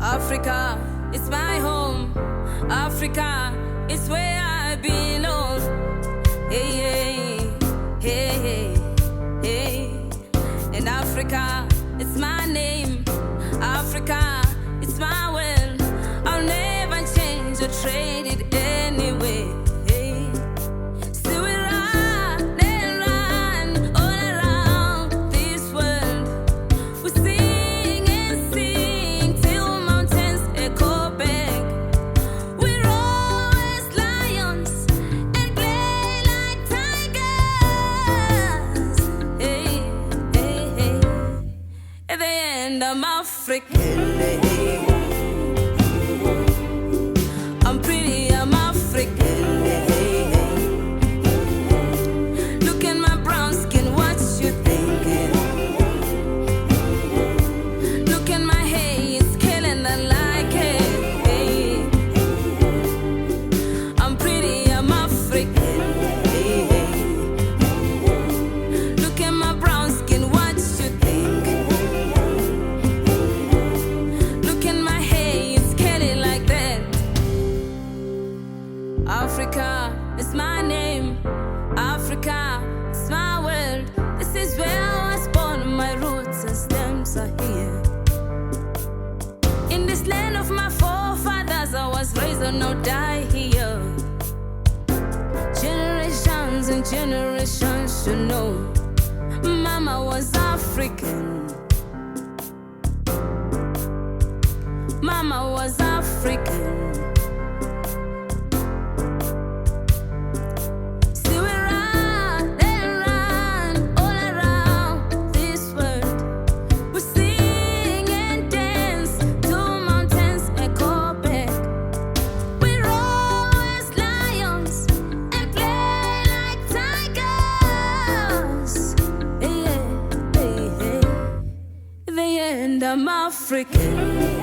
Africa is my home. Africa is where I belong. Hey, hey, hey, hey, hey. And Africa is my name. Africa is my world. I'll never change or trade it anyway. Hey. See, we run and run all around this world. We sing and sing till mountains echo back. We roar as lions and play like tigers. Hey, hey, hey. At the end, I'm African. I'm pretty, I'm African. Look at my brown skin, what you thinking? Look at my hair, it's killing, I like it. I'm pretty, I'm African. Look at my brown skin, what you think? Look at my hair, it's killing like that. Africa is my name. Africa is my world. This is where I was born. My roots and stems are here. In this land of my forefathers, I was raised on no die here. Generations and generations should know. Mama was African. Mama was African. See, we run and run all around this world. We sing and dance till mountains echo back. We roar as lions and play like tigers. Hey, hey, hey, hey. In the end, I'm African.